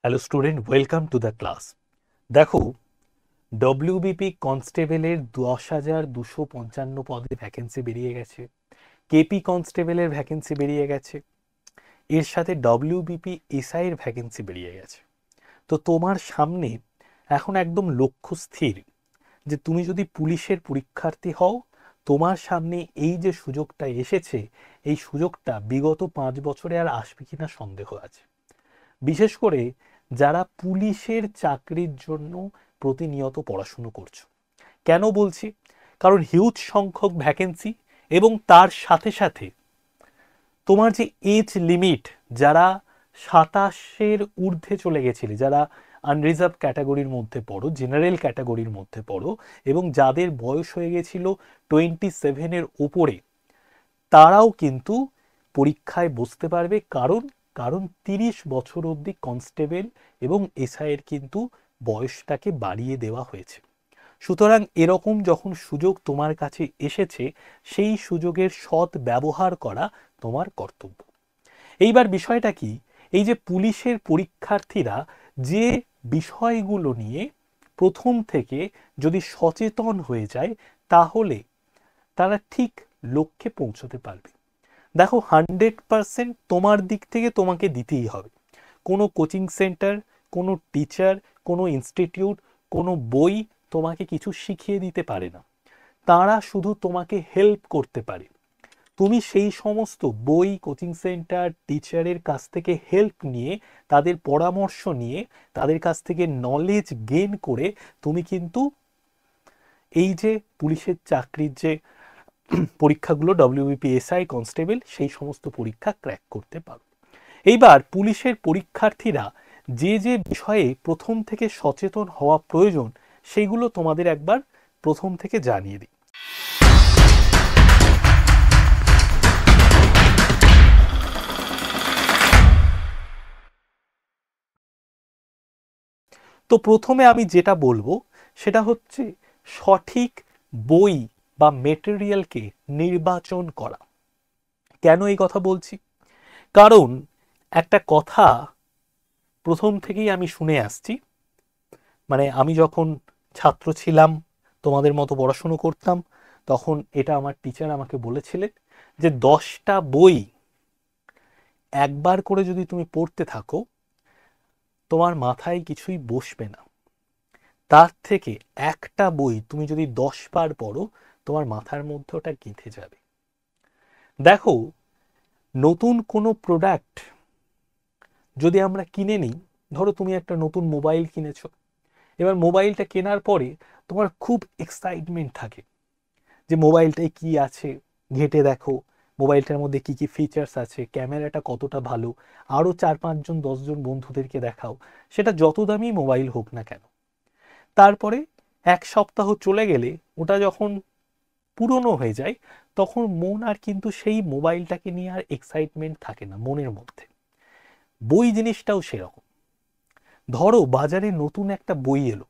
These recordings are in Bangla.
Hello student, welcome to the class. দেখো, ডব্লিউবিপি কনস্টেবলের 10,255 পদে ভ্যাকেন্সি বেরিয়ে গেছে। কেপি কনস্টেবলের ভ্যাকেন্সি বেরিয়ে গেছে। এর সাথে ডব্লিউবিপি এসআই এর ভ্যাকেন্সি বেরিয়ে গেছে। তো তোমার সামনে এখন একদম লক্ষ্য স্থির যে তুমি যদি পুলিশের পরীক্ষার্থী হও, তোমার সামনে এই যে সুযোগটা এসেছে, এই সুযোগটা বিগত 5 বছরে আর আসবে কিনা সন্দেহ আছে। বিশেষ করে যারা পুলিশের চাকরির জন্য প্রতিনিয়ত পড়াশুনো করছো। কেন বলছি? কারণ হিউজ সংখ্যক ভ্যাকেন্সি এবং তার সাথে সাথে তোমার যে এজ লিমিট, যারা 27-এর ঊর্ধ্বে চলে গেছিলে, যারা আনরিজার্ভ ক্যাটাগরির মধ্যে পড়ো, জেনারেল ক্যাটাগরির মধ্যে পড়ো, এবং যাদের বয়স হয়ে গেছিল 27-এর ওপরে, তারাও কিন্তু পরীক্ষায় বসতে পারবে। কারণ কারণ 30 বছর অবধি কনস্টেবল এবং এসআইয়ের কিন্তু বয়সটাকে বাড়িয়ে দেওয়া হয়েছে। সুতরাং এরকম যখন সুযোগ তোমার কাছে এসেছে, সেই সুযোগের সৎ ব্যবহার করা তোমার কর্তব্য। এইবার বিষয়টা কি, এই যে পুলিশের পরীক্ষার্থীরা যে বিষয়গুলো নিয়ে প্রথম থেকে যদি সচেতন হয়ে যায়, তাহলে তারা ঠিক লক্ষ্যে পৌঁছতে পারবে। দেখো, 100% তোমার দিক থেকে তোমাকে দিতেই হবে। কোনো কোচিং সেন্টার, কোনো টিচার, কোনো ইনস্টিটিউট, কোনো বই তোমাকে কিছু শিখিয়ে দিতে পারে না। তারা শুধু তোমাকে হেল্প করতে পারে। তুমি সেই সমস্ত বই, কোচিং সেন্টার, টিচারের কাছ থেকে হেল্প নিয়ে, তাদের পরামর্শ নিয়ে, তাদের কাছ থেকে নলেজ গেইন করে তুমি কিন্তু এই যে পুলিশের চাকরির যে পরীক্ষাগুলো, ডব্লিউবিপি এসআই, কনস্টেবল, সেই সমস্ত পরীক্ষা ক্র্যাক করতে পারো। এইবার পুলিশের পরীক্ষার্থীরা যে যে বিষয়ে প্রথম থেকে সচেতন হওয়া প্রয়োজন, সেইগুলো তোমাদের একবার প্রথম থেকে জানিয়ে দিই। তো প্রথমে আমি যেটা বলবো সেটা হচ্ছে সঠিক বই বা মেটেরিয়ালকে নির্বাচন করা। কেন এই কথা বলছি? কারণ একটা কথা প্রথম থেকেই আমি শুনে আসছি, মানে আমি যখন ছাত্র ছিলাম, তোমাদের মতো পড়াশুনো করতাম, তখন এটা আমার টিচার আমাকে বলেছিলেন যে 10টা বই একবার করে যদি তুমি পড়তে থাকো, তোমার মাথায় কিছুই বসবে না। তার থেকে একটা বই তুমি যদি 10 বার পড়ো, তোমার মাথার মধ্যে ওটা গেঁথে যাবে। দেখো, নতুন কোনো প্রোডাক্ট যদি আমরা কিনে নিই, ধরো তুমি একটা নতুন মোবাইল কিনেছো, এবার মোবাইলটা কেনার পরে তোমার খুব এক্সাইটমেন্ট থাকে যে মোবাইলটায় কি আছে, ঘেঁটে দেখো মোবাইলটার মধ্যে কি কি ফিচার্স আছে, ক্যামেরাটা কতটা ভালো, আরও 4-5 জন 10 জন বন্ধুদেরকে দেখাও, সেটা যত দামি মোবাইল হোক না কেন। তারপরে 1 সপ্তাহ চলে গেলে ওটা যখন পুরনো হয়ে যায়, তখন মন আর কিন্তু সেই মোবাইলটাকে নিয়ে আর এক্সাইটমেন্ট থাকে না মনের মধ্যে। বই জিনিসটাও সেরকম। ধরো বাজারে নতুন একটা বই এলো,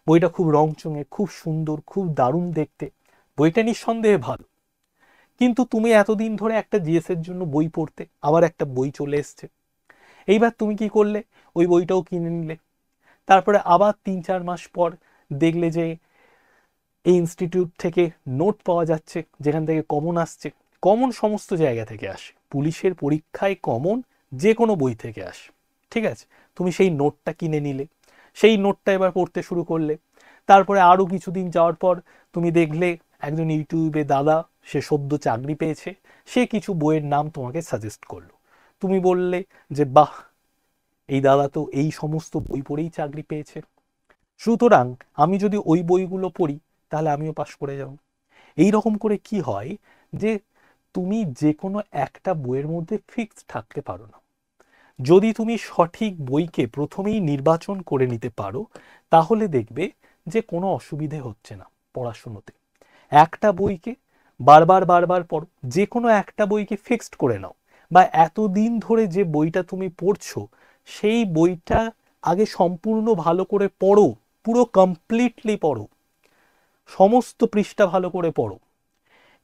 বইটা খুব রংচঙে, খুব সুন্দর, খুব দারুণ দেখতে, বইটা নিঃসন্দেহে ভালো। কিন্তু তুমি এতদিন ধরে একটা জিএস এর জন্য বই পড়তে, আবার একটা বই চলে এসছে, এইবার তুমি কি করলে, ওই বইটাও কিনে নিলে। তারপরে আবার 3-4 মাস পর দেখলে যে এই ইনস্টিটিউট থেকে নোট পাওয়া যাচ্ছে, যেখান থেকে কমন আসছে। কমন সমস্ত জায়গা থেকে আসে, পুলিশের পরীক্ষায় কমন যে কোনো বই থেকে আসে, ঠিক আছে? তুমি সেই নোটটা কিনে নিলে, সেই নোটটা এবার পড়তে শুরু করলে। তারপরে আরও কিছুদিন যাওয়ার পর তুমি দেখলে একজন ইউটিউবে দাদা, সে সদ্য চাকরি পেয়েছে, সে কিছু বইয়ের নাম তোমাকে সাজেস্ট করলো। তুমি বললে যে বাহ, এই দাদা তো এই সমস্ত বই পড়েই চাকরি পেয়েছে, সুতরাং আমি যদি ওই বইগুলো পড়ি তাহলে আমিও পাশ করে যাব। এই রকম করে কি হয় যে তুমি যে কোনো একটা বইয়ের মধ্যে ফিক্সড থাকতে পারো না। যদি তুমি সঠিক বইকে প্রথমেই নির্বাচন করে নিতে পারো, তাহলে দেখবে যে কোনো অসুবিধে হচ্ছে না পড়াশুনোতে। একটা বইকে বারবার বারবার পড়ো, যে কোনো একটা বইকে ফিক্সড করে নাও, বা এতদিন ধরে যে বইটা তুমি পড়ছো সেই বইটা আগে সম্পূর্ণ ভালো করে পড়ো, পুরো কমপ্লিটলি পড়ো, সমস্ত পৃষ্ঠা ভালো করে পড়ো।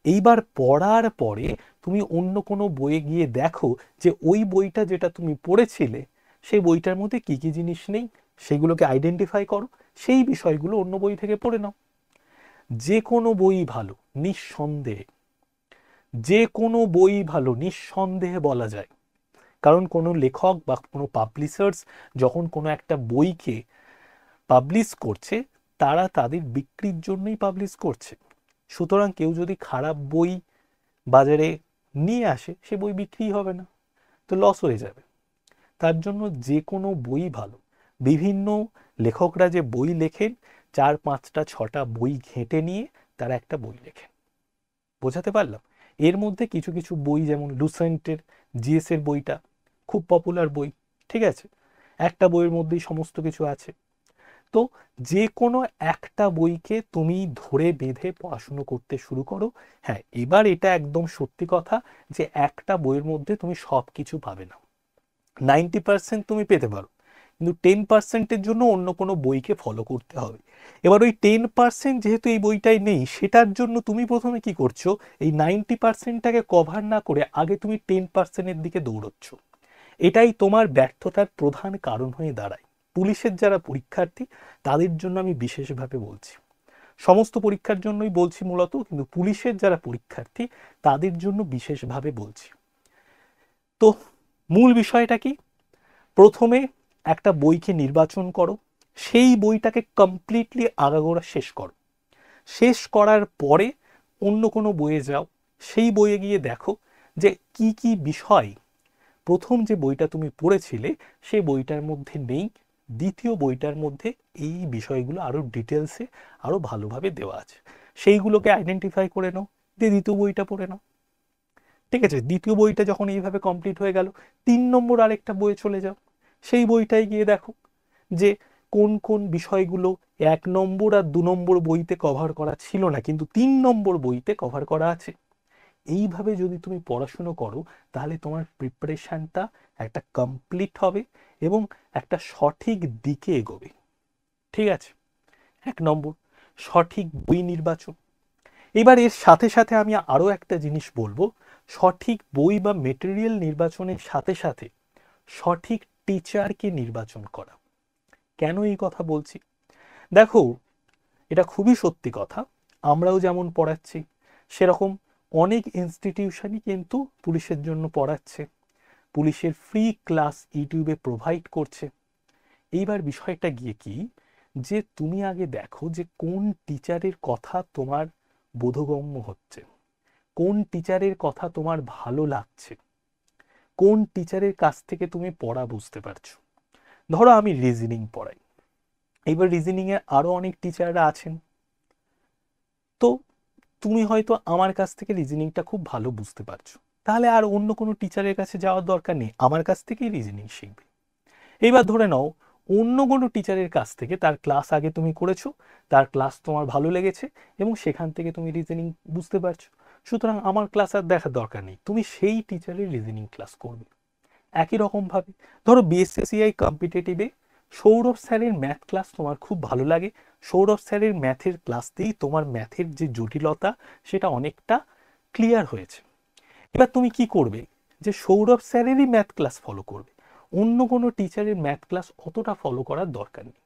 এইবার পড়ার পরে তুমি অন্য কোনো বইয়ে গিয়ে দেখো যে ওই বইটা যেটা তুমি পড়েছিলে সেই বইটার মধ্যে কি কি জিনিস নেই সেগুলোকে আইডেন্টিফাই করো, সেই বিষয়গুলো অন্য বই থেকে পড়ে নাও। যে কোনো বই ভালো, নিঃসন্দেহে যে কোনো বই ভালো নিঃসন্দেহে বলা যায়। কারণ কোনো লেখক বা কোনো পাবলিশার্স যখন কোনো একটা বইকে পাবলিশ করছে, তারা তাদের বিক্রির জন্যই পাবলিশ করছে। সুতরাং কেউ যদি খারাপ বই বাজারে নিয়ে আসে, সে বই বিক্রি হবে না, তো লস হয়ে যাবে। তার জন্য যে কোনো বই ভালো। বিভিন্ন লেখকরা যে বই লেখেন, 4, 5, 6টা বই ঘেঁটে নিয়ে তারা একটা বই লেখেন। বোঝাতে পারলাম? এর মধ্যে কিছু কিছু বই, যেমন লুসেন্টের জিএস এর বইটা খুব পপুলার বই, ঠিক আছে, একটা বইয়ের মধ্যেই সমস্ত কিছু আছে। তো যে কোনো একটা বইকে তুমি ধরে বেঁধে পড়াশুনো করতে শুরু করো। হ্যাঁ, এবার এটা একদম সত্যি কথা যে একটা বইয়ের মধ্যে তুমি সব কিছু পাবে না। 90% তুমি পেতে পারো, কিন্তু 10%-এর জন্য অন্য কোনো বইকে ফলো করতে হবে। এবার ওই 10% যেহেতু এই বইটাই নেই, সেটার জন্য তুমি প্রথমে কি করছো, এই 90%টাকে কভার না করে আগে তুমি 10%-এর দিকে দৌড়চ্ছ। এটাই তোমার ব্যর্থতার প্রধান কারণ হয়ে দাঁড়ায়। পুলিশের যারা পরীক্ষার্থী, তাদের জন্য আমি বিশেষভাবে বলছি, সমস্ত পরীক্ষার জন্যই বলছি মূলত, কিন্তু পুলিশের যারা পরীক্ষার্থী তাদের জন্য বিশেষভাবে বলছি। তো মূল বিষয়টা কি, প্রথমে একটা বইকে নির্বাচন করো, সেই বইটাকে কমপ্লিটলি আগাগোড়া শেষ করো। শেষ করার পরে অন্য কোনো বইয়ে যাও, সেই বইয়ে গিয়ে দেখো যে কি কি বিষয় প্রথম যে বইটা তুমি পড়েছিলে সেই বইটার মধ্যে নেই, দ্বিতীয় বইটার মধ্যে এই বিষয়গুলো আরও ডিটেলসে আরও ভালোভাবে দেওয়া আছে। সেইগুলোকে আইডেন্টিফাই করে নাও, দিয়ে দ্বিতীয় বইটা পড়ে নাও। ঠিক আছে, দ্বিতীয় বইটা যখন এইভাবে কমপ্লিট হয়ে গেল, 3 নম্বর আরেকটা বইয়ে চলে যাও, সেই বইটাই গিয়ে দেখো যে কোন কোন বিষয়গুলো 1 নম্বর আর 2 নম্বর বইতে কভার করা ছিল না, কিন্তু 3 নম্বর বইতে কভার করা আছে। এইভাবে যদি তুমি পড়াশুনো করো, তাহলে তোমার প্রিপারেশনটা একটা কমপ্লিট হবে এবং একটা সঠিক দিকে এগোবে। ঠিক আছে, 1 নম্বর সঠিক বই নির্বাচন। এবার এর সাথে সাথে আমি আরও একটা জিনিস বলবো, সঠিক বই বা মেটেরিয়াল নির্বাচনের সাথে সাথে সঠিক টিচারকে নির্বাচন করা। কেন এই কথা বলছি, দেখো, এটা খুবই সত্যি কথা। আমরাও যেমন পড়াচ্ছি, সেরকম অনেক ইনস্টিটিউশনই কিন্তু পুলিশের জন্য পড়াচ্ছে, পুলিশের ফ্রি ক্লাস ইউটিউবে প্রোভাইড করছে। এইবার বিষয়টা গিয়ে কি, যে তুমি আগে দেখো যে কোন টিচারের কথা তোমার বোধগম্য হচ্ছে, কোন টিচারের কথা তোমার ভালো লাগছে, কোন টিচারের কাছ থেকে তুমি পড়া বুঝতে পারছো। ধরো আমি রিজনিং পড়াই, এইবার রিজনিংয়ে আরও অনেক টিচাররা আছেন, তো তুমি হয়তো আমার কাছ থেকে রিজনিংটা খুব ভালো বুঝতে পারছো, তাহলে আর অন্য কোনো টিচারের কাছে যাওয়ার দরকার নেই, আমার কাছ থেকেই রিজনিং শিখবে। এইবার ধরে নাও অন্য কোনো টিচারের কাছ থেকে তার ক্লাস আগে তুমি করেছো, তার ক্লাস তোমার ভালো লেগেছে এবং সেখান থেকে তুমি রিজনিং বুঝতে পারছো, সুতরাং আমার ক্লাস আর দেখার দরকার নেই, তুমি সেই টিচারের রিজনিং ক্লাস করবে। একই রকমভাবে ধরো বিএসসিআই কম্পিটিটিভে সৌরভ স্যারের ম্যাথ ক্লাস তোমার খুব ভালো লাগে, সৌরভ স্যারের ম্যাথের ক্লাসতেই তোমার ম্যাথের যে জটিলতা সেটা অনেকটা ক্লিয়ার হয়েছে। এবার তুমি কি করবে, যে সৌরভ স্যারেরই ম্যাথ ক্লাস ফলো করবে, অন্য কোনো টিচারের ম্যাথ ক্লাস অতটা ফলো করার দরকার নেই।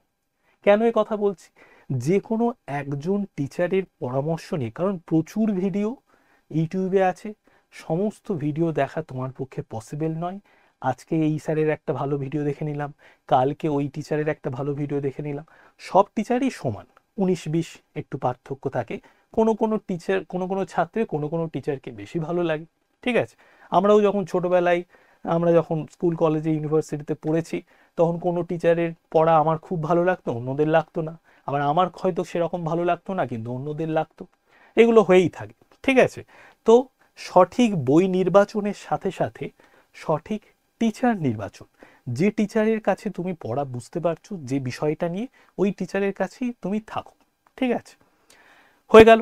কেন এ কথা বলছি, যে কোনো একজন টিচারের পরামর্শ নিয়ে, কারণ প্রচুর ভিডিও ইউটিউবে আছে, সমস্ত ভিডিও দেখা তোমার পক্ষে পসিবল নয়। আজকে এই স্যারের একটা ভালো ভিডিও দেখে নিলাম, কালকে ওই টিচারের একটা ভালো ভিডিও দেখে নিলাম, সব টিচারই সমান, 19-20 একটু পার্থক্য থাকে, কোনো কোনো টিচার কোনো কোনো ছাত্রের কোনো কোনো টিচারকে বেশি ভালো লাগে। ঠিক আছে, আমরাও যখন ছোটোবেলায় আমরা যখন স্কুল কলেজে ইউনিভার্সিটিতে পড়েছি, তখন কোনো টিচারের পড়া আমার খুব ভালো লাগতো, অন্যদের লাগতো না, আবার আমার হয়তো সেরকম ভালো লাগতো না কিন্তু অন্যদের লাগতো, এগুলো হয়েই থাকে। ঠিক আছে, তো সঠিক বই নির্বাচনের সাথে সাথে সঠিক টিচার নির্বাচন, যে টিচারের কাছে তুমি পড়া বুঝতে পারছো যে বিষয়টা নিয়ে, ওই টিচারের কাছেই তুমি থাকো। ঠিক আছে, হয়ে গেল।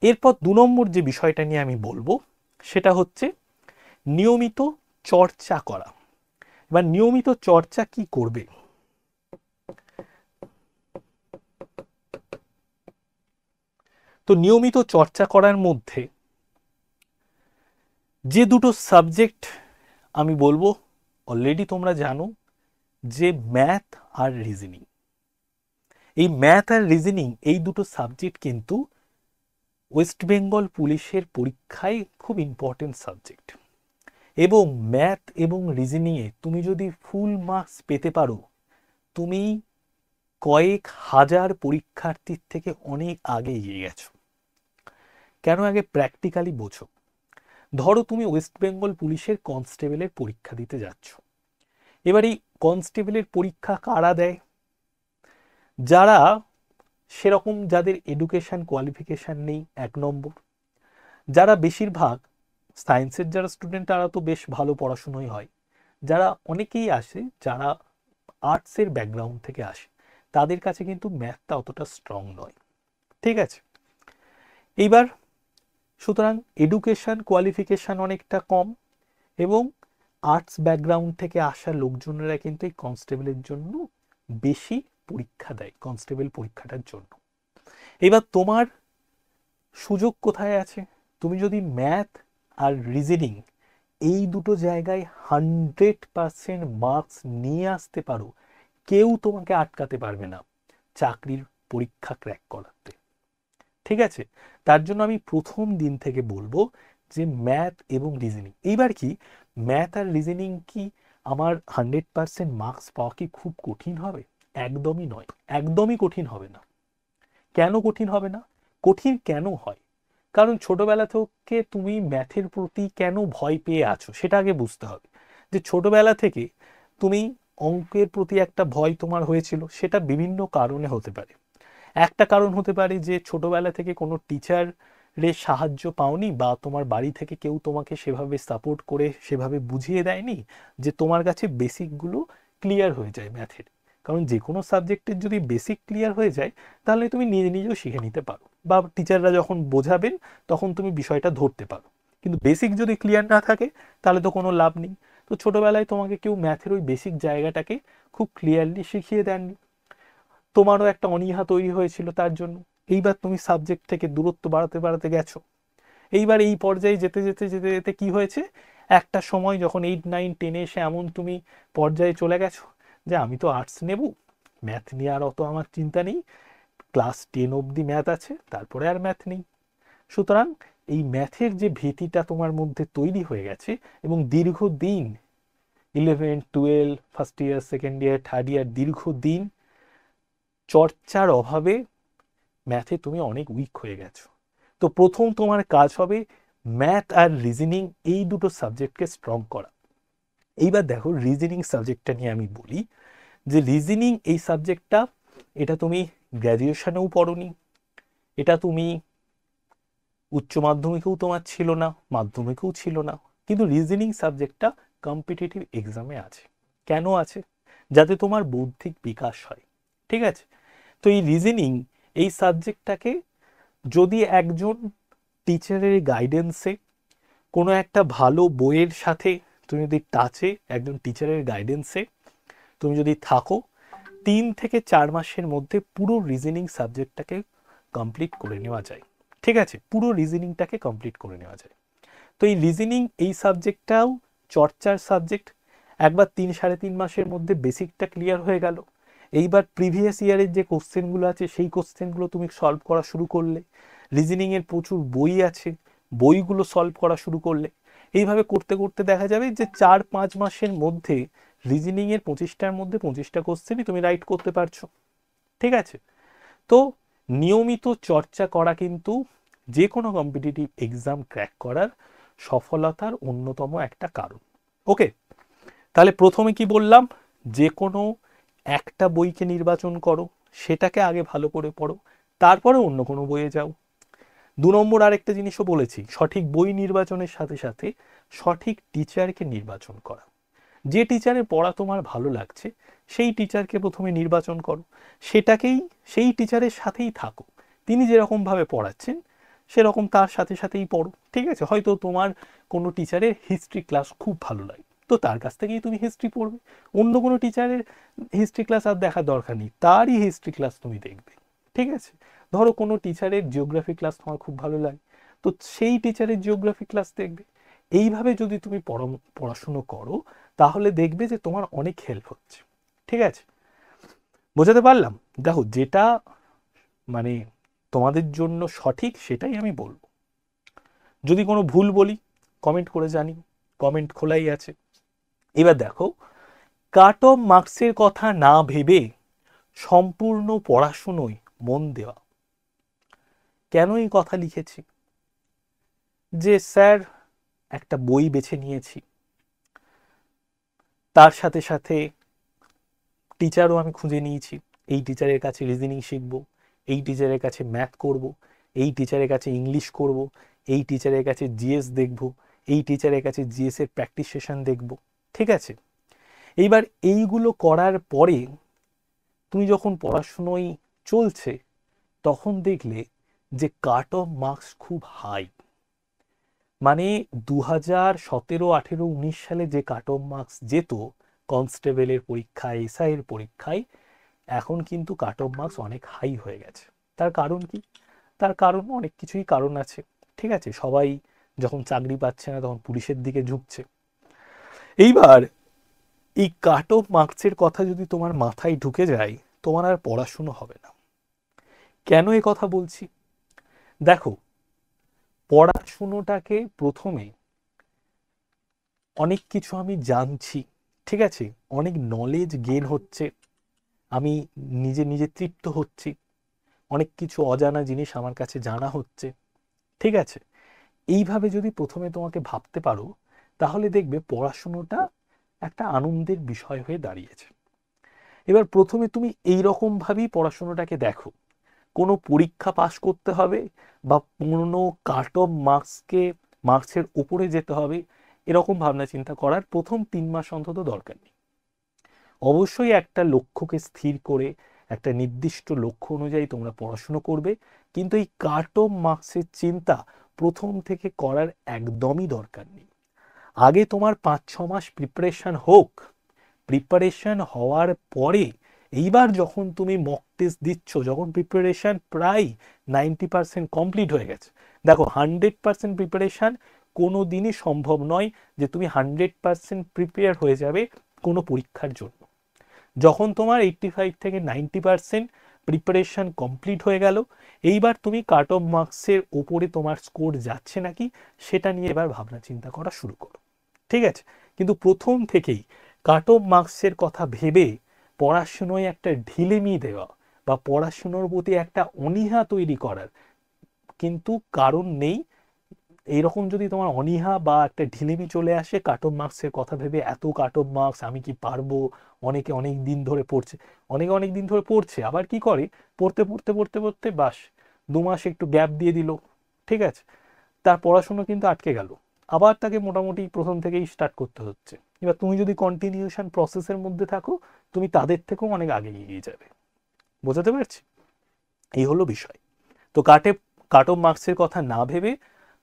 এরপর 2 নম্বর যে বিষয়টা নিয়ে আমি বলবো সেটা হচ্ছে নিয়মিত চর্চা করা। এবার নিয়মিত চর্চা কি করবে, তো নিয়মিত চর্চা করার মধ্যে যে দুটো সাবজেক্ট আমি বলবো, অলরেডি তোমরা জানো যে ম্যাথ আর রিজনিং, এই ম্যাথ আর রিজনিং এই দুটো সাবজেক্ট কিন্তু ওয়েস্ট বেঙ্গল পুলিশের পরীক্ষায় খুব ইম্পর্টেন্ট সাবজেক্ট। এবং ম্যাথ এবং রিজনিংয়ে তুমি যদি ফুল মার্কস পেতে পারো, তুমি কয়েক হাজার পরীক্ষার্থীর থেকে অনেক আগে এগিয়ে গেছো। কেন? আগে প্র্যাকটিক্যালি বোঝো। ধরো তুমি ওয়েস্ট বেঙ্গল পুলিশের কনস্টেবলের পরীক্ষা দিতে যাচ্ছ। এবার এই কনস্টেবলের পরীক্ষা কারা দেয়? যারা সেরকম যাদের এডুকেশন কোয়ালিফিকেশান নেই, 1 নম্বর। যারা বেশিরভাগ সায়েন্সের যারা স্টুডেন্ট তারা তো বেশ ভালো পড়াশুনোই হয়, যারা অনেকেই আসে যারা আর্টসের ব্যাকগ্রাউন্ড থেকে আসে, তাদের কাছে কিন্তু ম্যাথটা অতটা স্ট্রং নয়। ঠিক আছে, এইবার সুতরাং এডুকেশন কোয়ালিফিকেশান অনেকটা কম এবং আর্টস ব্যাকগ্রাউন্ড থেকে আসা লোকজনেরা কিন্তু এই কনস্টেবলের জন্য বেশি পরীক্ষা দেয়, কনস্টেবল পরীক্ষাটার জন্য। এবার তোমার সুযোগ কোথায় আছে? তুমি যদি ম্যাথ আর রিজনিং এই দুটো জায়গায় 100% মার্কস নিয়ে আসতে পারো, কেউ তোমাকে আটকাতে পারবে না চাকরির পরীক্ষা ক্র্যাক করাতে। ঠিক আছে, তার জন্য আমি প্রথম দিন থেকে বলবো যে ম্যাথ এবং রিজনিং। এইবার কি ম্যাথ আর রিজনিং কি আমার 100% মার্কস পাওয়া কি খুব কঠিন হবে? একদমই নয়, একদমই কঠিন হবে না। কেন কঠিন হবে না? কঠিন কেন হয়? কারণ ছোটবেলা থেকে তুমি ম্যাথের প্রতি কেন ভয় পেয়ে আছো সেটা আগে বুঝতে হবে। যে ছোটবেলা থেকে তুমি অঙ্কের প্রতি একটা ভয় তোমার হয়েছিল, সেটা বিভিন্ন কারণে হতে পারে। একটা কারণ হতে পারে যে ছোটবেলা থেকে কোনো টিচারের সাহায্য পাওনি, বা তোমার বাড়ি থেকে কেউ তোমাকে সেভাবে সাপোর্ট করে সেভাবে বুঝিয়ে দেয়নি যে তোমার কাছে বেসিকগুলো ক্লিয়ার হয়ে যায় ম্যাথের। কারণ যে কোনো সাবজেক্টের যদি বেসিক ক্লিয়ার হয়ে যায় তাহলে তুমি নিজে নিজেও শিখে নিতে পারো, বা টিচাররা যখন বোঝাবেন তখন তুমি বিষয়টা ধরতে পারো। কিন্তু বেসিক যদি ক্লিয়ার না থাকে তাহলে তো কোনো লাভ নেই। তো ছোটবেলায় তোমাকে কেউ ম্যাথের ওই বেসিক জায়গাটাকে খুব ক্লিয়ারলি শিখিয়ে দেননি, তোমারও একটা অনীহা তৈরি হয়েছিল তার জন্য। এইবার তুমি সাবজেক্ট থেকে দূরত্ব বাড়াতে বাড়াতে গেছো। এইবার এই পর্যায়ে যেতে যেতে যেতে যেতে কি হয়েছে, একটা সময় যখন 8, 9, 10 এসে এমন তুমি পর্যায়ে চলে গেছো যে আমি তো আর্টস নেব, ম্যাথ নিয়ে আর অত আমার চিন্তা নেই, ক্লাস 10 অবধি ম্যাথ আছে, তারপরে আর ম্যাথ নেই। সুতরাং এই ম্যাথের যে ভীতিটা তোমার মধ্যে তৈরি হয়ে গেছে এবং দীর্ঘদিন 11, 12 first year, second year, third year দীর্ঘদিন চর্চার অভাবে ম্যাথে তুমি অনেক উইক হয়ে গেছো। তো প্রথম তোমার কাজ হবে ম্যাথ আর রিজনিং এই দুটো সাবজেক্টকে স্ট্রং করা। এইবার দেখো রিজনিং সাবজেক্টটা নিয়ে আমি বলি যে রিজনিং এই সাবজেক্টটা, এটা তুমি গ্র্যাজুয়েশনেও পড়োনি, এটা তুমি উচ্চ মাধ্যমিকেও তোমার ছিল না, মাধ্যমিকেও ছিল না, কিন্তু রিজনিং সাবজেক্টটা কম্পিটিটিভ এক্সামে আছে। কেন আছে? যাতে তোমার বৌদ্ধিক বিকাশ হয়। ঠিক আছে, তো এই রিজনিং এই সাবজেক্টটাকে যদি একজন টিচারের গাইডেন্সে, কোনো একটা ভালো বইয়ের সাথে তুমি যদি টাচে একজন টিচারের গাইডেন্সে তুমি যদি থাকো, 3 থেকে 4 মাসের মধ্যে পুরো রিজনিং সাবজেক্টটাকে কমপ্লিট করে নেওয়া যায়। ঠিক আছে, পুরো রিজনিংটাকে কমপ্লিট করে নেওয়া যায়। তো এই রিজনিং এই সাবজেক্টটাও চর্চার সাবজেক্ট। একবার 3-3.5 মাসের মধ্যে বেসিকটা ক্লিয়ার হয়ে গেল। এইবার প্রিভিয়াস ইয়ারের যে কোশ্চেনগুলো আছে সেই কোশ্চেনগুলো তুমি সলভ করা শুরু করলে। রিজনিংয়ের প্রচুর বই আছে, বইগুলো সলভ করা শুরু করলে। এইভাবে করতে করতে দেখা যাবে যে 4-5 মাসের মধ্যে রিজনিংয়ের 25টার মধ্যে 25টা কোশ্চেনই তুমি রাইট করতে পারছো। ঠিক আছে, তো নিয়মিত চর্চা করা কিন্তু যে কোনো কম্পিটিটিভ এক্সাম ক্র্যাক করার সফলতার অন্যতম একটা কারণ। ওকে, তাহলে প্রথমে কি বললাম, যে কোনো একটা বইকে নির্বাচন করো, সেটাকে আগে ভালো করে পড়ো, তারপরে অন্য কোনো বইয়ে যাও। 2 নম্বর আরেকটা জিনিসও বলেছি, সঠিক বই নির্বাচনের সাথে সাথে সঠিক টিচারকে নির্বাচন করা। যে টিচারের পড়া তোমার ভালো লাগছে সেই টিচারকে প্রথমে নির্বাচন করো, সেটাকেই সেই টিচারের সাথেই থাকো, তিনি যেরকমভাবে পড়াচ্ছেন সেরকম তার সাথে সাথেই পড়ো। ঠিক আছে, হয়তো তোমার কোনো টিচারের হিস্ট্রি ক্লাস খুব ভালো লাগে, তো তার কাছ থেকেই তুমি হিস্ট্রি পড়বে। অন্য কোনো টিচারের হিস্ট্রি ক্লাস আর দেখার দরকার নেই, তারই হিস্ট্রি ক্লাস তুমি দেখবে। ঠিক আছে, ধরো কোনো টিচারের জিওগ্রাফি ক্লাস তোমার খুব ভালো লাগে, তো সেই টিচারের জিওগ্রাফি ক্লাস দেখবে। এইভাবে যদি তুমি পড়াশুনো করো তাহলে দেখবে যে তোমার অনেক হেল্প হচ্ছে। ঠিক আছে, বোঝাতে পারলাম? দেখো, যেটা মানে তোমাদের জন্য সঠিক সেটাই আমি বলবো। যদি কোনো ভুল বলি কমেন্ট করে জানি, কমেন্ট খোলাই আছে। এবার দেখো, কাট অফ মার্কসের কথা না ভেবে সম্পূর্ণ পড়াশুনোয় মন দেওয়া। কেন এই কথা লিখেছি? যে স্যার একটা বই বেছে নিয়েছি, তার সাথে সাথে টিচারও আমি খুঁজে নিয়েছি। এই টিচারের কাছে রিজনিং শিখবো, এই টিচারের কাছে ম্যাথ করব, এই টিচারের কাছে ইংলিশ করব, এই টিচারের কাছে জিএস দেখব, এই টিচারের কাছে জিএস এর প্র্যাকটিস সেশন দেখব। ঠিক আছে, এইবার এইগুলো করার পরে তুমি যখন পড়াশুনোয় চলছে তখন দেখলে যে কাট অফ মার্কস খুব হাই। মানে 2017, 18, 19 সালে যে কাট অফ মার্কস যেত কনস্টেবলের পরীক্ষায়, এসআই এর পরীক্ষায়, এখন কিন্তু কাট অফ মার্কস অনেক হাই হয়ে গেছে। তার কারণ কি? তার কারণ অনেক কিছুই কারণ আছে। ঠিক আছে, সবাই যখন চাকরি পাচ্ছে না তখন পুলিশের দিকে ঝুঁকছে। এইবার এই কাট অফ মার্কসের কথা যদি তোমার মাথায় ঢুকে যায়, তোমার আর পড়াশুনো হবে না। কেন এ কথা বলছি? দেখো, পড়াশুনোটাকে প্রথমে অনেক কিছু আমি জানছি, ঠিক আছে, অনেক নলেজ গেইন হচ্ছে, আমি নিজে নিজে তৃপ্ত হচ্ছি, অনেক কিছু অজানা জিনিস আমার কাছে জানা হচ্ছে। ঠিক আছে, এইভাবে যদি প্রথমে তোমাকে ভাবতে পারো তাহলে দেখবে পড়াশুনোটা একটা আনন্দের বিষয় হয়ে দাঁড়িয়েছে। এবার প্রথমে তুমি এই রকম ভাবেই পড়াশুনোটাকে দেখো, কোনো পরীক্ষা পাশ করতে হবে বা কোনো কাট অফ মার্কসের উপরে যেতে হবে, এরকম ভাবনা চিন্তা করার প্রথম 3 মাস অন্তত দরকার নেই। অবশ্যই একটা লক্ষ্যকে স্থির করে একটা নির্দিষ্ট লক্ষ্য অনুযায়ী তোমরা পড়াশুনো করবে, কিন্তু এই কাট অফ মার্কসের চিন্তা প্রথম থেকে করার একদমই দরকার নেই। আগে তোমার 5-6 মাস প্রিপারেশন হোক, প্রিপারেশন হওয়ার পরে এইবার যখন তুমি মক টেস্ট দিচ্ছ, যখন প্রিপারেশন প্রায় 90% কমপ্লিট হয়ে গেছে, দেখো 100% প্রিপারেশন কোনো দিনই সম্ভব নয় যে তুমি 100% প্রিপেয়ার হয়ে যাবে কোনো পরীক্ষার জন্য। যখন তোমার 85 থেকে 90% প্রিপারেশন কমপ্লিট হয়ে গেল, এইবার তুমি কাট অফ মার্কসের ওপরে তোমার স্কোর যাচ্ছে নাকি সেটা নিয়ে এবার ভাবনা চিন্তা করা শুরু করো। ঠিক আছে, কিন্তু প্রথম থেকেই কাট অফ মার্কসের কথা ভেবে পড়াশুনোয় একটা ঢিলেমি দেওয়া বা পড়াশুনোর প্রতি একটা অনীহা তৈরি করার কিন্তু কারণ নেই। এইরকম যদি তোমার অনীহা বা একটা ঢিলেমি চলে আসে কাট অফ মার্কসের কথা ভেবে, এত কাট অফ মার্কস আমি কি পারবো, অনেকে অনেক দিন ধরে পড়ছে, অনেকে অনেক দিন ধরে পড়ছে, আবার কি করে পড়তে পড়তে পড়তে পড়তে বাস 2 মাস একটু গ্যাপ দিয়ে দিল, ঠিক আছে, তার পড়াশুনো কিন্তু আটকে গেল, আবার তাকে মোটামুটি প্রথম থেকেই স্টার্ট করতে হচ্ছে। এবার তুমি যদি কন্টিনিউশন প্রসেসের মধ্যে থাকো, তুমি তাদের থেকেও অনেক আগে এগিয়ে যাবে। বোঝাতে পারছি? এই হলো বিষয়। তো কাট অফ মার্কসের কথা না ভেবে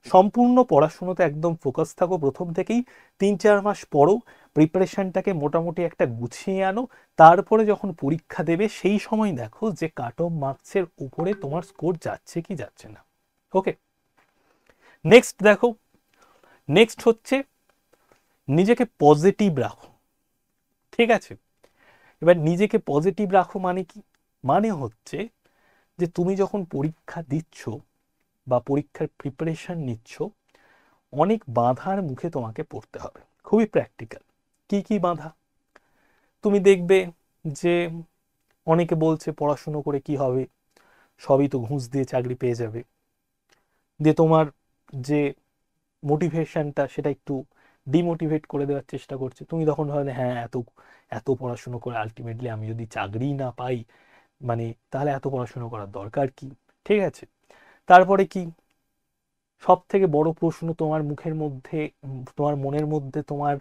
সম্পূর্ণ পড়াশুনোতে একদম ফোকাস থাকো প্রথম থেকেই। 3-4 মাস পরও প্রিপারেশনটাকে মোটামুটি একটা গুছিয়ে আনো, তারপরে যখন পরীক্ষা দেবে সেই সময় দেখো যে কাট অফ মার্কসের উপরে তোমার স্কোর যাচ্ছে কি যাচ্ছে না। ওকে, নেক্সট দেখো, নেক্সট হচ্ছে নিজেকে পজিটিভ রাখো। ঠিক আছে, এবার নিজেকে পজিটিভ রাখো মানে কি? মানে হচ্ছে যে তুমি যখন পরীক্ষা দিচ্ছ বা পরীক্ষার প্রিপারেশন নিচ্ছ, অনেক বাধার মুখে তোমাকে পড়তে হবে। খুবই প্র্যাকটিক্যাল। কি কি বাধা? তুমি দেখবে যে অনেকে বলছে পড়াশুনো করে কি হবে, সবই তো ঘুষ দিয়ে চাকরি পেয়ে যাবে, দিয়ে তোমার যে মোটিভেশনটা সেটা একটু ডিমোটিভেট করে দেওয়ার চেষ্টা করছে। তুমি তখন ভাবলে হ্যাঁ, এত এত পড়াশুনো করে আলটিমেটলি আমি যদি চাকরি না পাই, মানে তাহলে এত পড়াশুনো করার দরকার কি? ঠিক আছে, তারপরে কি সব থেকে বড় প্রশ্ন তোমার মুখের মধ্যে, তোমার মনের মধ্যে তোমার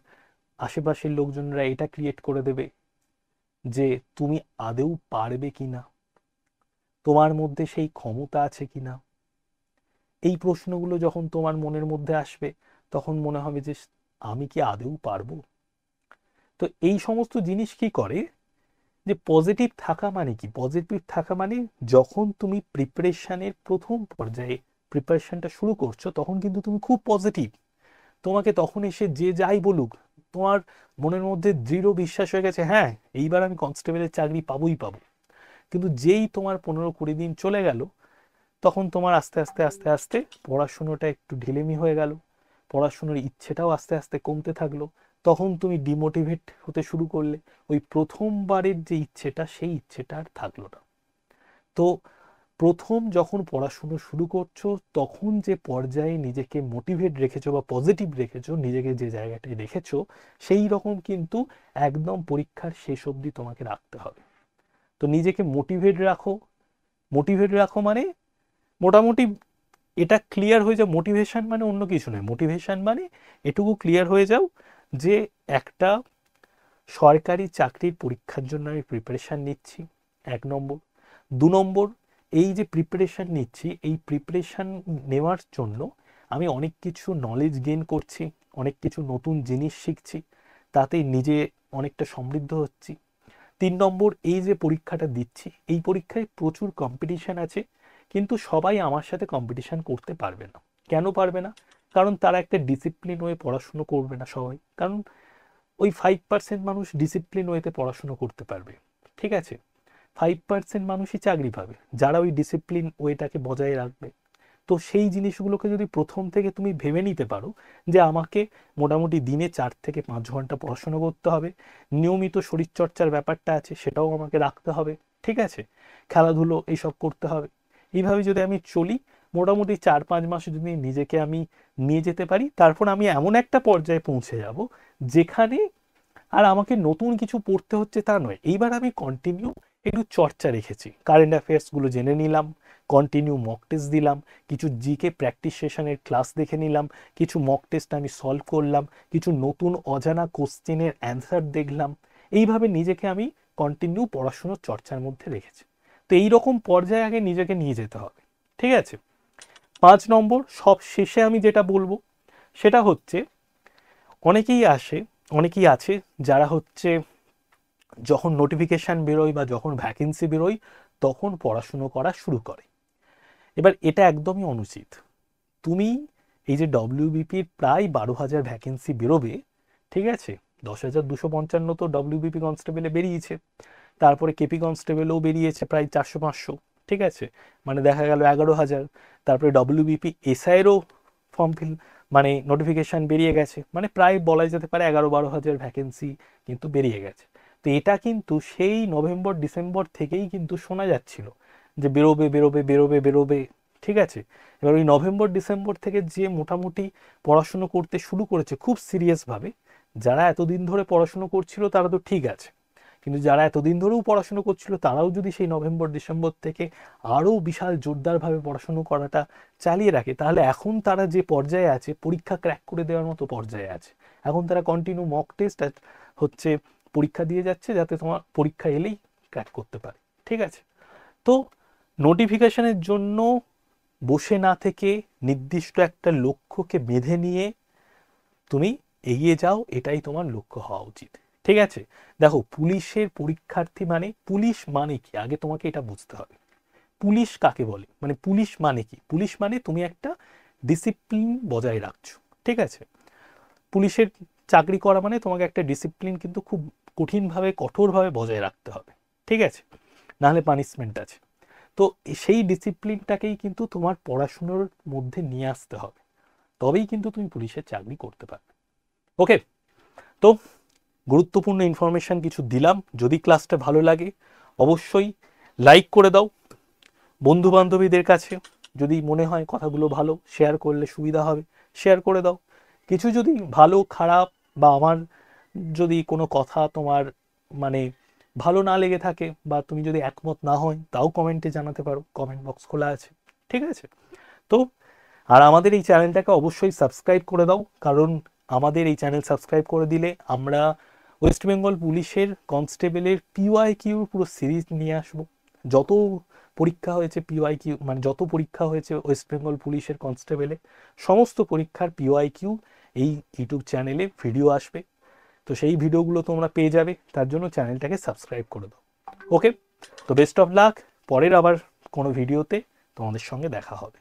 আশেপাশের লোকজনরা এটা ক্রিয়েট করে দেবে যে তুমি আদেও পারবে কিনা, তোমার মধ্যে সেই ক্ষমতা আছে কিনা। এই প্রশ্নগুলো যখন তোমার মনের মধ্যে আসবে তখন মনে হবে যে আমি কি আদেও পারবো। তো এই সমস্ত জিনিস কি করে, যে পজিটিভ থাকা মানে কি? পজিটিভ থাকা মানে যখন তুমি প্রিপারেশনের প্রথম পর্যায়ে প্রিপারেশনটা শুরু করছো তখন কিন্তু তুমি খুব পজিটিভ। তোমাকে তখন এসে যে যাই বলুক, তোমার মনের মধ্যে দৃঢ় বিশ্বাস হয়ে গেছে, হ্যাঁ এইবার আমি কনস্টেবলের চাকরি পাবোই পাবো। কিন্তু যেই তোমার 15-20 দিন চলে গেল, তখন তোমার আস্তে আস্তে আস্তে আস্তে পড়াশুনোটা একটু ঢিলেমি হয়ে গেল, পড়াশুনোর ইচ্ছেটাও আস্তে আস্তে কমতে থাকলো। তখন তুমি ডিমোটিভেট হতে শুরু করলে, ওই প্রথমবারের যে ইচ্ছেটা সেই ইচ্ছেটা আর থাকলো না। তো প্রথম যখন পড়াশুনো শুরু করছো, তখন যে পর্যায়ে নিজেকে মোটিভেট রেখেছো বা পজিটিভ রেখেছো, নিজেকে যে জায়গাটায় রেখেছো, সেই রকম কিন্তু একদম পরীক্ষার শেষ অবধি তোমাকে রাখতে হবে। তো নিজেকে মোটিভেট রাখো। মোটিভেট রাখো মানে মোটামুটি এটা ক্লিয়ার হয়ে যাও, মোটিভেশন মানে অন্য কিছু নয়। মোটিভেশন মানে এটুকু ক্লিয়ার হয়ে যাও যে একটা সরকারি চাকরির পরীক্ষার জন্য আমি প্রিপারেশান নিচ্ছি, 1 নম্বর। 2 নম্বর, এই যে প্রিপারেশান নিচ্ছি, এই প্রিপারেশান নেওয়ার জন্য আমি অনেক কিছু নলেজ গেইন করছি, অনেক কিছু নতুন জিনিস শিখছি, তাতে নিজে অনেকটা সমৃদ্ধ হচ্ছি। 3 নম্বর, এই যে পরীক্ষাটা দিচ্ছি, এই পরীক্ষায় প্রচুর কম্পিটিশান আছে, কিন্তু সবাই আমার সাথে কম্পিটিশান করতে পারবে না। কেন পারবে না? কারণ তারা একটা ডিসিপ্লিন হয়ে পড়াশুনো করবে না সবাই। কারণ ওই 5% মানুষ ডিসিপ্লিন ওয়েতে পড়াশুনো করতে পারবে, ঠিক আছে? 5% মানুষই চাকরি পাবে যারা ওই ডিসিপ্লিন ওয়েটাকে বজায় রাখবে। তো সেই জিনিসগুলোকে যদি প্রথম থেকে তুমি ভেবে নিতে পারো যে আমাকে মোটামুটি দিনে 4 থেকে 5 ঘন্টা পড়াশোনা করতে হবে, নিয়মিত শরীরচর্চার ব্যাপারটা আছে সেটাও আমাকে রাখতে হবে, ঠিক আছে, খেলাধুলো এইসব করতে হবে, এইভাবে যদি আমি চলি, মোটামুটি 4-5 মাস যদি নিজেকে আমি নিয়ে যেতে পারি, তারপর আমি এমন একটা পর্যায়ে পৌঁছে যাব যেখানে আর আমাকে নতুন কিছু পড়তে হচ্ছে তা নয়। এইবার আমি কন্টিনিউ একটু চর্চা রেখেছি, কারেন্ট অ্যাফেয়ার্সগুলো জেনে নিলাম, কন্টিনিউ মক টেস্ট দিলাম, কিছু জিকে প্র্যাকটিস সেশনের ক্লাস দেখে নিলাম, কিছু মক টেস্ট আমি সলভ করলাম, কিছু নতুন অজানা কোশ্চেনের অ্যান্সার দেখলাম। এইভাবে নিজেকে আমি কন্টিনিউ পড়াশুনোর চর্চার মধ্যে রেখেছি। তো এইরকম পর্যায়ে আগে নিজেকে নিয়ে যেতে হবে, ঠিক আছে? 5 নম্বর, সব শেষে আমি যেটা বলবো সেটা হচ্ছে, অনেকেই অনেকেই আছে যারা হচ্ছে যখন নোটিফিকেশান বেরোয় বা যখন ভ্যাকেন্সি বেরোয় তখন পড়াশুনো করা শুরু করে। এবার এটা একদমই অনুচিত। তুমি এই যে ডব্লিউবিপির প্রায় 12,000 ভ্যাকেন্সি বেরোবে, ঠিক আছে, 10,255 তো ডব্লিউবিপি কনস্টেবলে বেরিয়েছে, তারপরে কেপি কনস্টেবলেও বেরিয়েছে প্রায় 400-500, ঠিক আছে, মানে দেখা গেল 11,000। তারপরে ডব্লিউবিপি এসআইয়েরও ফর্ম ফিল মানে নোটিফিকেশান বেরিয়ে গেছে, মানে প্রায় বলাই যেতে পারে 11-12,000 ভ্যাকেন্সি কিন্তু বেরিয়ে গেছে। তো এটা কিন্তু সেই নভেম্বর-ডিসেম্বর থেকেই কিন্তু শোনা যাচ্ছিল যে বেরোবে বেরোবে বেরোবে বেরোবে, ঠিক আছে। এবার ওই নভেম্বর-ডিসেম্বর থেকে যে মোটামুটি পড়াশুনো করতে শুরু করেছে খুব সিরিয়াসভাবে, যারা এতদিন ধরে পড়াশুনো করছিল তারা তো ঠিক আছে, কিন্তু যারা এতদিন ধরেও পড়াশুনো করছিল তারাও যদি সেই নভেম্বর-ডিসেম্বর থেকে আরও বিশাল জোরদারভাবে পড়াশুনো করাটা চালিয়ে রাখে, তাহলে এখন তারা যে পর্যায়ে আছে, পরীক্ষা ক্র্যাক করে দেওয়ার মতো পর্যায়ে আছে। এখন তারা কন্টিনিউ মক টেস্ট হচ্ছে পরীক্ষা দিয়ে যাচ্ছে, যাতে তোমার পরীক্ষা এলেই ক্র্যাক করতে পারে, ঠিক আছে। তো নোটিফিকেশনের জন্য বসে না থেকে নির্দিষ্ট একটা লক্ষ্যকে বেঁধে নিয়ে তুমি এগিয়ে যাও, এটাই তোমার লক্ষ্য হওয়া উচিত, ঠিক আছে। দেখো, পুলিশের পরীক্ষার্থী মানে, পুলিশ মানে কি আগে তোমাকে এটা বুঝতে হবে। পুলিশ কাকে বলে, মানে পুলিশ মানে কি? পুলিশ মানে তুমি একটা ডিসিপ্লিন বজায় রাখছো, ঠিক আছে। পুলিশের চাকরি করা মানে তোমাকে একটা ডিসিপ্লিন কিন্তু খুব কঠিনভাবে কঠোরভাবে বজায় রাখতে হবে, ঠিক আছে, নাহলে পানিশমেন্ট আছে। তো সেই ডিসিপ্লিনটাকেই কিন্তু তোমার পড়াশুনোর মধ্যে নিয়ে আসতে হবে, তবেই কিন্তু তুমি পুলিশের চাকরি করতে পারবে। ওকে, তো গুরুত্বপূর্ণ ইনফরমেশান কিছু দিলাম। যদি ক্লাসটা ভালো লাগে অবশ্যই লাইক করে দাও, বন্ধু বান্ধবীদের কাছে যদি মনে হয় কথাগুলো ভালো, শেয়ার করলে সুবিধা হবে, শেয়ার করে দাও। কিছু যদি ভালো খারাপ বা আমার যদি কোনো কথা তোমার মানে ভালো না লেগে থাকে বা তুমি যদি একমত না হয়, তাও কমেন্টে জানাতে পারো, কমেন্ট বক্স খোলা আছে, ঠিক আছে। তো আর আমাদের এই চ্যানেলটাকে অবশ্যই সাবস্ক্রাইব করে দাও, কারণ আমাদের এই চ্যানেল সাবস্ক্রাইব করে দিলে আমরা ওয়েস্ট বেঙ্গল পুলিশের কনস্টেবলের পিওয়াইকিউর পুরো সিরিজ নিয়ে আসবো। যত পরীক্ষা হয়েছে পিওয়াইকিউ, মানে যত পরীক্ষা হয়েছে ওয়েস্ট বেঙ্গল পুলিশের কনস্টেবলে, সমস্ত পরীক্ষার পিওয়াইকিউ এই ইউটিউব চ্যানেলে ভিডিও আসবে। তো সেই ভিডিওগুলো তোমরা পেয়ে যাবে, তার জন্য চ্যানেলটাকে সাবস্ক্রাইব করে দাও। ওকে, তো বেস্ট অফ লাক, পরের আবার কোনো ভিডিওতে তোমাদের সঙ্গে দেখা হবে।